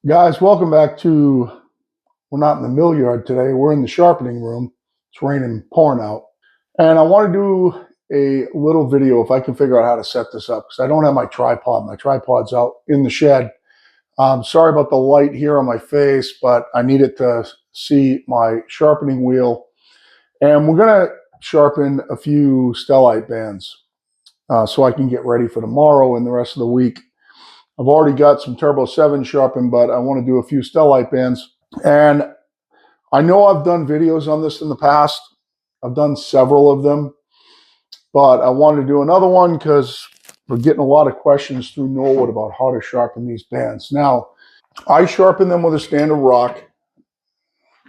Guys, welcome back to, we're not in the mill yard today, we're in the sharpening room. It's raining pouring out. And I want to do a little video if I can figure out how to set this up, because I don't have my tripod. My tripod's out in the shed. Sorry about the light here on my face, but I needed to see my sharpening wheel. And we're going to sharpen a few stellite bands so I can get ready for tomorrow and the rest of the week. I've already got some Turbo 7 sharpened, but I want to do a few stellite bands. And I know I've done videos on this in the past. I've done several of them, but I wanted to do another one because we're getting a lot of questions through Norwood about how to sharpen these bands. Now, I sharpen them with a standard rock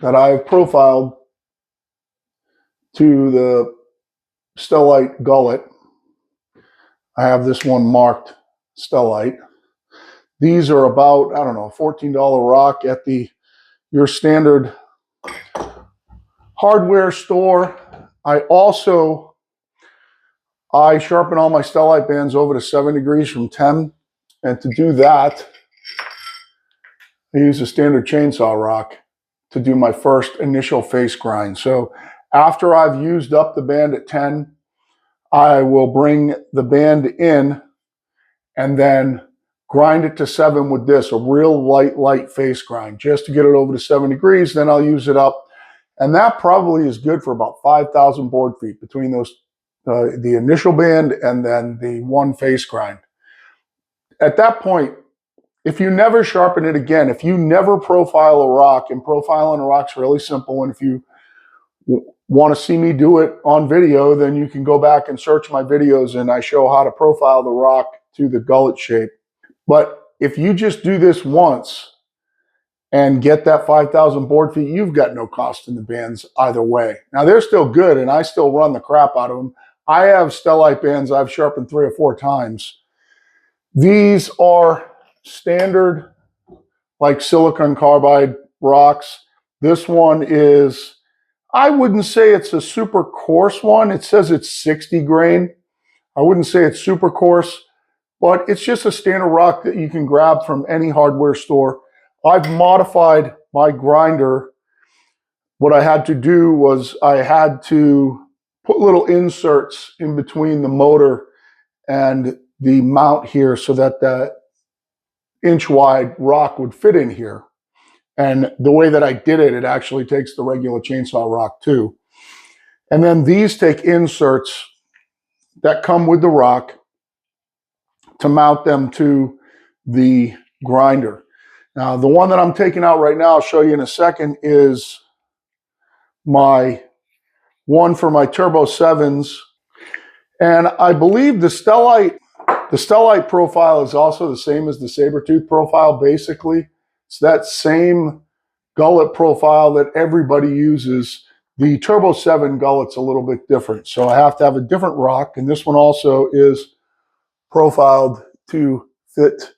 that I have profiled to the stellite gullet. I have this one marked stellite. These are about, I don't know, $14 rock at your standard hardware store. I sharpen all my stellite bands over to 7 degrees from 10. And to do that, I use a standard chainsaw rock to do my first initial face grind. So after I've used up the band at 10, I will bring the band in and then grind it to 7 with this, a real light face grind, just to get it over to 7 degrees. Then I'll use it up. And that probably is good for about 5,000 board feet between those, the initial band and then the one face grind. At that point, if you never sharpen it again, if you never profile a rock, and profiling a rock's really simple, and if you want to see me do it on video, then you can go back and search my videos and I show how to profile the rock to the gullet shape. But if you just do this once and get that 5,000 board feet, you've got no cost in the bands either way. Now, they're still good, and I still run the crap out of them. I have stellite bands I've sharpened 3 or 4 times. These are standard, like silicon carbide rocks. This one is, I wouldn't say it's a super coarse one. It says it's 60 grain. I wouldn't say it's super coarse, but it's just a standard rock that you can grab from any hardware store. I've modified my grinder. What I had to do was I had to put little inserts in between the motor and the mount here so that the inch wide rock would fit in here. And the way that I did it, it actually takes the regular chainsaw rock too. And then these take inserts that come with the rock to mount them to the grinder. Now, the one that I'm taking out right now, I'll show you in a second, is my one for my Turbo 7s. And I believe the stellite profile is also the same as the saber-tooth profile, basically. It's that same gullet profile that everybody uses. The Turbo 7 gullet's a little bit different, so I have to have a different rock, and this one also is profiled to fit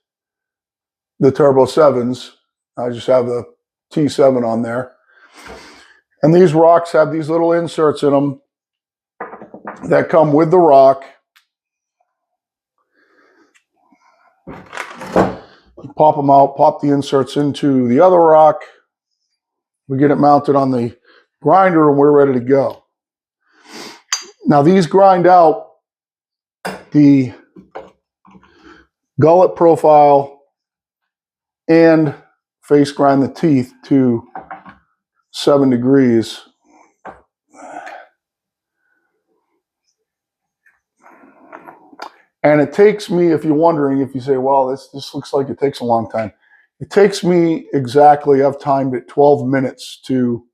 the Turbo 7s. I just have the T7 on there. And these rocks have these little inserts in them that come with the rock. You pop them out, pop the inserts into the other rock. We get it mounted on the grinder and we're ready to go. Now these grind out the gullet profile and face grind the teeth to 7 degrees. And it takes me, if you're wondering, if you say, well, this looks like it takes a long time. It takes me exactly, I've timed it, 12 minutes to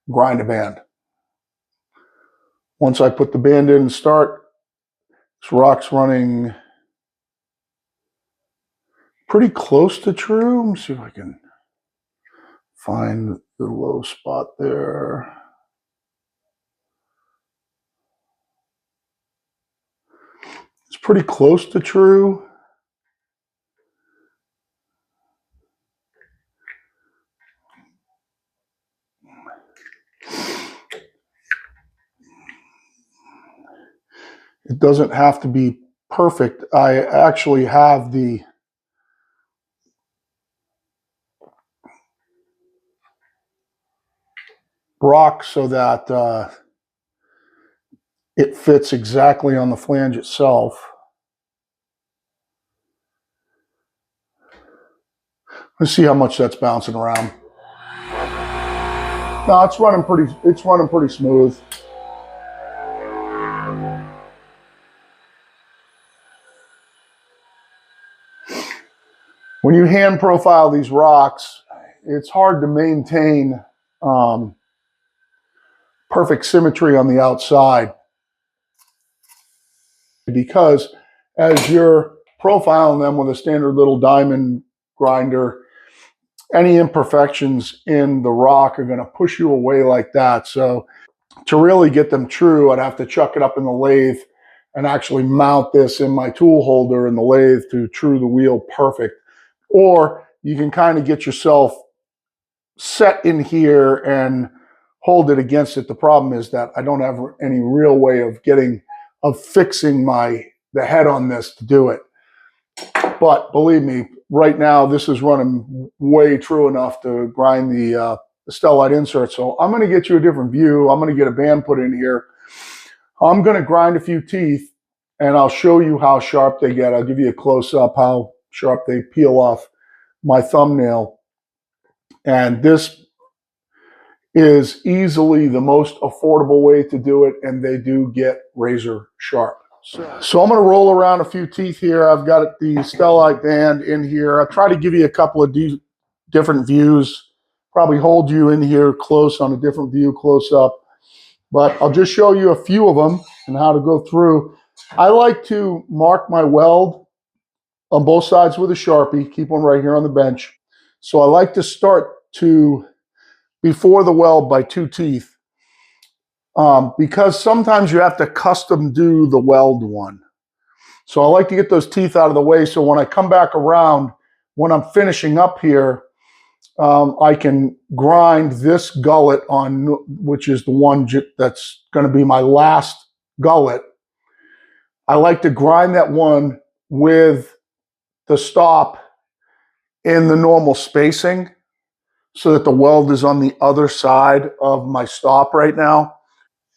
grind a band. Once I put the band in and start, this rock's running pretty close to true. Let me see if I can find the low spot there. It's pretty close to true. It doesn't have to be perfect. I actually have the rock so that it fits exactly on the flange itself. Let's see how much that's bouncing around. No, it's running pretty smooth. When you hand profile these rocks, it's hard to maintain perfect symmetry on the outside, because as you're profiling them with a standard little diamond grinder, any imperfections in the rock are going to push you away like that. So to really get them true, I'd have to chuck it up in the lathe and actually mount this in my tool holder in the lathe to true the wheel perfect. Or you can kind of get yourself set in here and hold it against it. The problem is that I don't have any real way of fixing the head on this to do it. But believe me, right now this is running way true enough to grind the stellite insert. So I'm going to get you a different view. I'm going to get a band put in here. I'm going to grind a few teeth and I'll show you how sharp they get. I'll give you a close up how sharp they peel off my thumbnail. And this is easily the most affordable way to do it, and they do get razor sharp. So I'm going to roll around a few teeth here. I've got the stellite band in here. I'll try to give you a couple of different views, probably hold you in here close on a different view close up, but I'll just show you a few of them and how to go through. I like to mark my weld on both sides with a Sharpie, keep one right here on the bench. So I like to start before the weld by 2 teeth, because sometimes you have to custom do the weld one. So I like to get those teeth out of the way so when I come back around, when I'm finishing up here, I can grind this gullet on, which is the one that's going to be my last gullet. I like to grind that one with the stop in the normal spacing so that the weld is on the other side of my stop right now.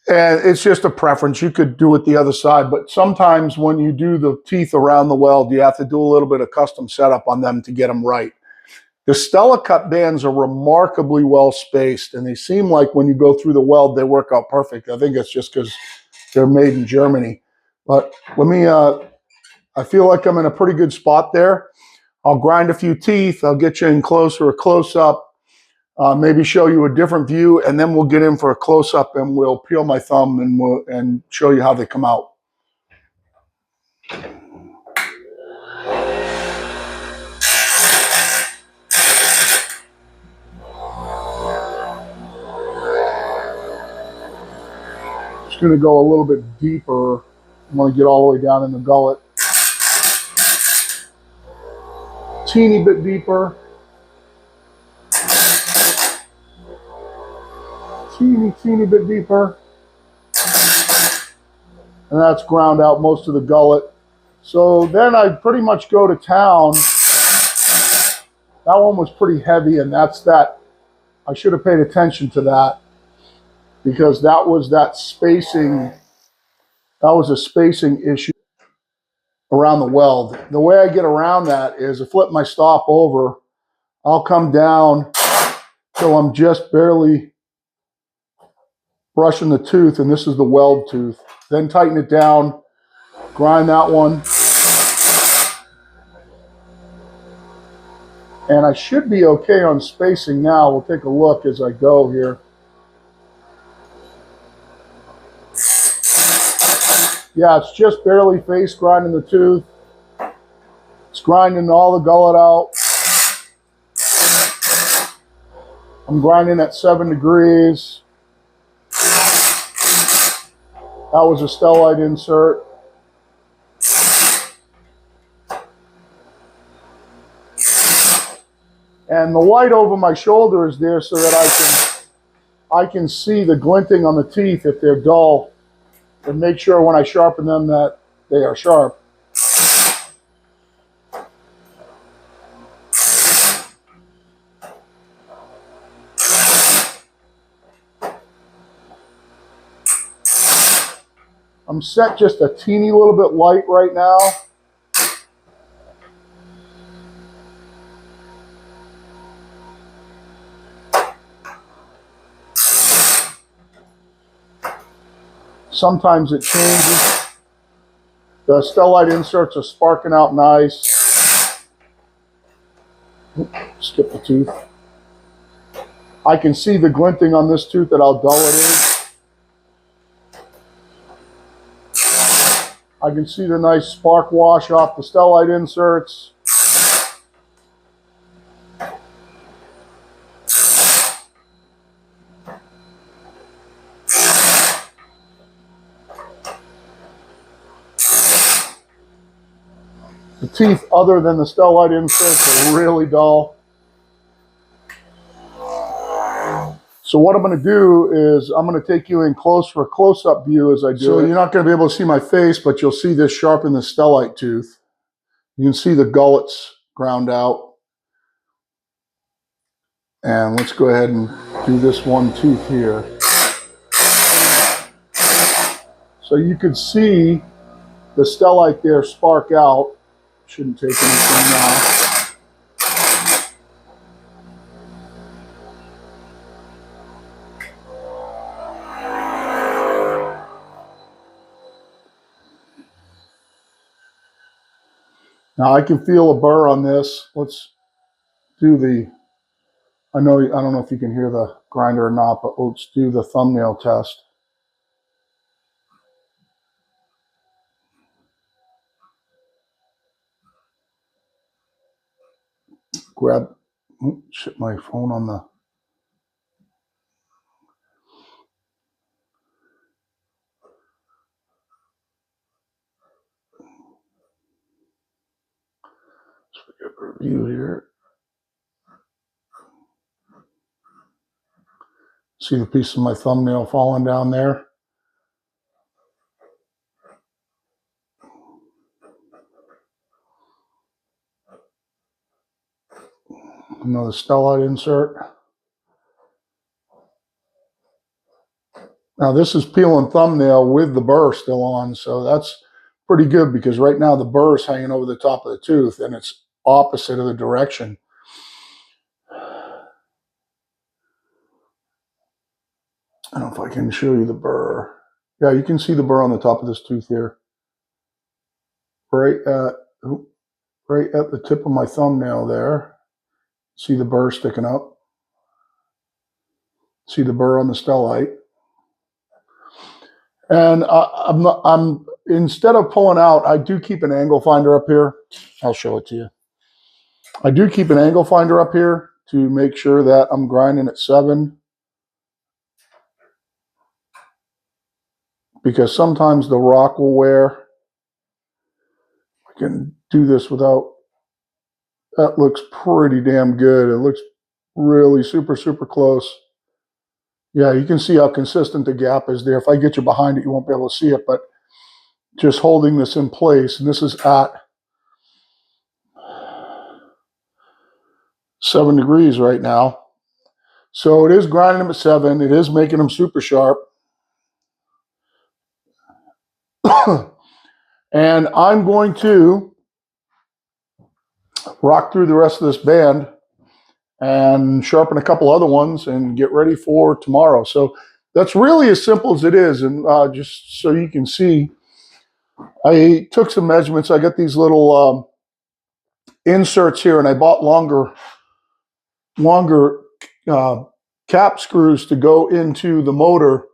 And it's just a preference. You could do it the other side, but sometimes when you do the teeth around the weld, you have to do a little bit of custom setup on them to get them right. The Stella cut bands are remarkably well spaced, and they seem like when you go through the weld, they work out perfect. I think it's just because they're made in Germany. But let me, I feel like I'm in a pretty good spot there. I'll grind a few teeth. I'll get you in close or a close up. Maybe show you a different view, and then we'll get in for a close-up and we'll peel my thumb and show you how they come out. Just going to go a little bit deeper. I want to get all the way down in the gullet. Teeny bit deeper. Teeny bit deeper. And that's ground out most of the gullet. So then I pretty much go to town. That one was pretty heavy, and that's that. I should have paid attention to that because that was that spacing. That was a spacing issue around the weld. The way I get around that is I flip my stop over. I'll come down till I'm just barely brushing the tooth, and this is the weld tooth. Then tighten it down, grind that one. And I should be okay on spacing now. We'll take a look as I go here. Yeah, it's just barely face grinding the tooth. It's grinding all the gullet out. I'm grinding at 7 degrees. That was a stellite insert. And the light over my shoulder is there so that I can see the glinting on the teeth if they're dull, and make sure when I sharpen them that they are sharp. I'm set just a teeny little bit light right now. Sometimes it changes. The stellite inserts are sparking out nice. Skip the tooth. I can see the glinting on this tooth at how dull it is. I can see the nice spark wash off the stellite inserts. The teeth, other than the stellite inserts, are really dull. So what I'm going to do is I'm going to take you in close for a close-up view as I do it. So you're not going to be able to see my face, but you'll see this sharpen the stellite tooth. You can see the gullets ground out. And let's go ahead and do this one tooth here. So you can see the stellite there spark out. Shouldn't take anything now. Now I can feel a burr on this. Let's do the, I don't know if you can hear the grinder or not, but let's do the thumbnail test. Grab, shit, my phone on the, let's get a review here. See the piece of my thumbnail falling down there? Another stellite insert. Now this is peeling thumbnail with the burr still on, so that's pretty good because right now the burr is hanging over the top of the tooth and it's opposite of the direction. I don't know if I can show you the burr. Yeah, you can see the burr on the top of this tooth here. Right at the tip of my thumbnail there. See the burr sticking up. See the burr on the stellite. And I'm instead of pulling out, I do keep an angle finder up here. I'll show it to you. I do keep an angle finder up here to make sure that I'm grinding at 7. Because sometimes the rock will wear. I can do this without, that looks pretty damn good. It looks really super, super close. Yeah, you can see how consistent the gap is there. If I get you behind it, you won't be able to see it, but just holding this in place, and this is at 7 degrees right now. So it is grinding them at 7. It is making them super sharp. And I'm going to rock through the rest of this band and sharpen a couple other ones and get ready for tomorrow. So that's really as simple as it is. And just so you can see, I took some measurements. I got these little inserts here, and I bought longer cap screws to go into the motor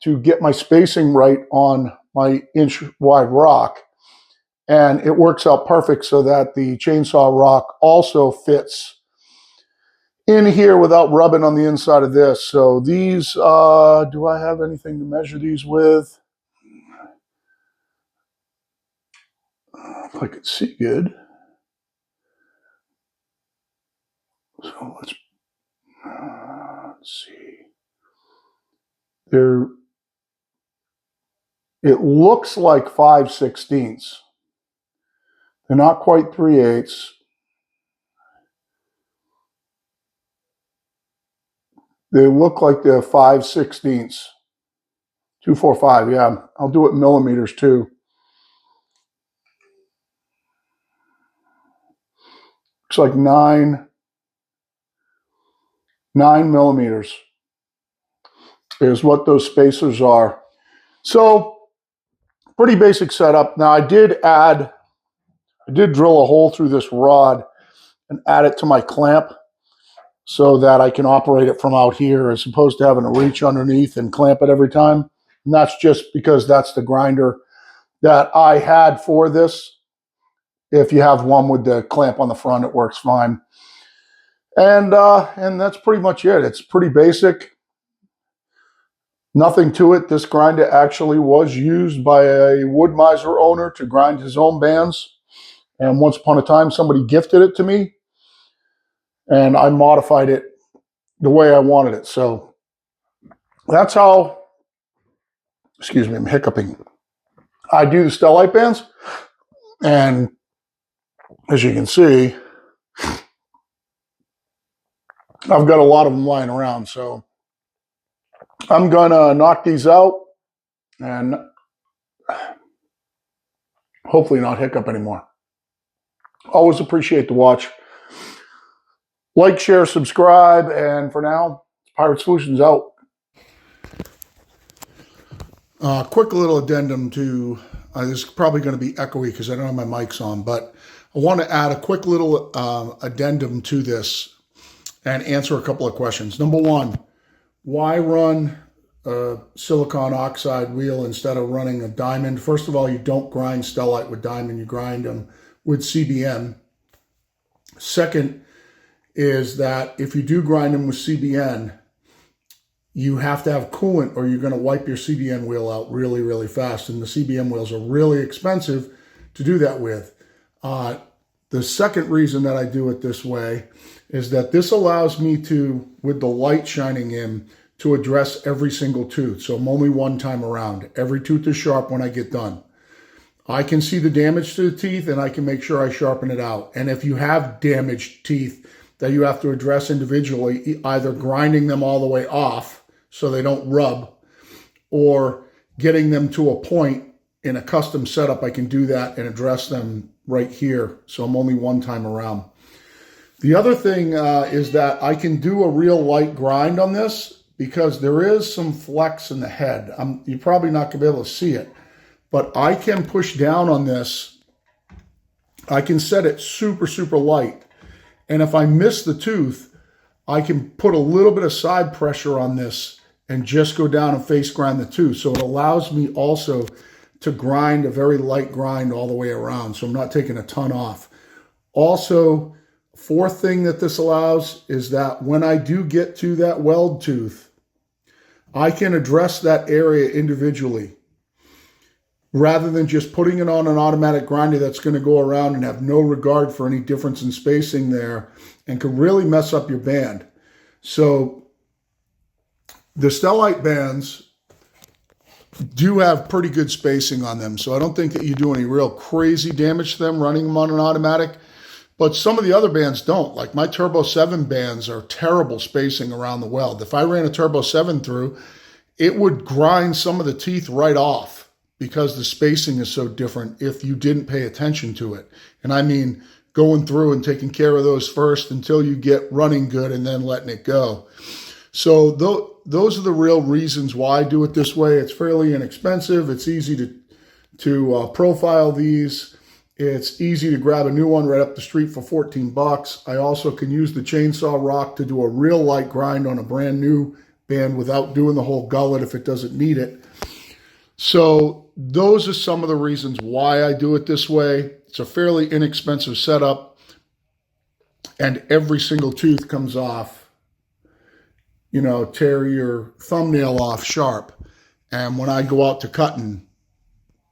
to get my spacing right on my inch wide rock. And it works out perfect so that the chainsaw rock also fits in here without rubbing on the inside of this. So these, do I have anything to measure these with? If I could see good. So let's see. There, it looks like 5/16. They're not quite 3/8. They look like they're 5/16. 245, yeah. I'll do it in millimeters too. Looks like 9 millimeters is what those spacers are. So pretty basic setup. Now I did drill a hole through this rod and add it to my clamp so that I can operate it from out here as opposed to having to reach underneath and clamp it every time. And that's just because that's the grinder that I had for this. If you have one with the clamp on the front, it works fine. And that's pretty much it. It's pretty basic. Nothing to it. This grinder actually was used by a wood miser owner to grind his own bands. And once upon a time, somebody gifted it to me. And I modified it the way I wanted it. So that's how, excuse me, I'm hiccuping. I do the stellite bands. And as you can see, I've got a lot of them lying around. So I'm going to knock these out and hopefully not hiccup anymore. Always appreciate the watch. Like, share, subscribe, and for now, Pirate Solutions out. Quick little addendum to, this is probably going to be echoey because I don't have my mics on, but I want to add a quick little addendum to this and answer a couple of questions. Number one, why run a silicon oxide wheel instead of running a diamond? First of all, you don't grind stellite with diamond, you grind them with CBN. Second is that if you do grind them with CBN, you have to have coolant or you're going to wipe your CBN wheel out really, really fast. And the CBN wheels are really expensive to do that with. The second reason that I do it this way is that this allows me to, with the light shining in, to address every single tooth. So I'm only one time around. Every tooth is sharp when I get done. I can see the damage to the teeth and I can make sure I sharpen it out. And if you have damaged teeth that you have to address individually, either grinding them all the way off so they don't rub, or getting them to a point in a custom setup, I can do that and address them right here. So I'm only one time around. The other thing is that I can do a real light grind on this because there is some flex in the head. You're probably not going to be able to see it, but I can push down on this. I can set it super, super light. And if I miss the tooth, I can put a little bit of side pressure on this and just go down and face grind the tooth. So it allows me also to grind a very light grind all the way around. So I'm not taking a ton off. Also, fourth thing that this allows is that when I do get to that weld tooth, I can address that area individually rather than just putting it on an automatic grinder that's going to go around and have no regard for any difference in spacing there and could really mess up your band. So the stellite bands do have pretty good spacing on them. So I don't think that you do any real crazy damage to them running them on an automatic. But some of the other bands don't. Like my Turbo 7 bands are terrible spacing around the weld. If I ran a Turbo 7 through, it would grind some of the teeth right off because the spacing is so different if you didn't pay attention to it. And I mean going through and taking care of those first until you get running good and then letting it go. So those are the real reasons why I do it this way. It's fairly inexpensive. It's easy to profile these. It's easy to grab a new one right up the street for 14 bucks. I also can use the chainsaw rock to do a real light grind on a brand new band without doing the whole gullet if it doesn't need it. So those are some of the reasons why I do it this way. It's a fairly inexpensive setup and every single tooth comes off, you know, tear your thumbnail off sharp. And when I go out to cutting,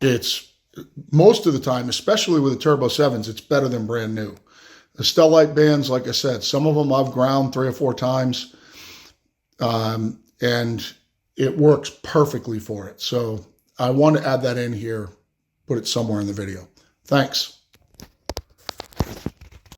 it's most of the time, especially with the Turbo 7s, it's better than brand new. The stellite bands, like I said, some of them I've ground 3 or 4 times, and it works perfectly for it. So I want to add that in here, put it somewhere in the video. Thanks.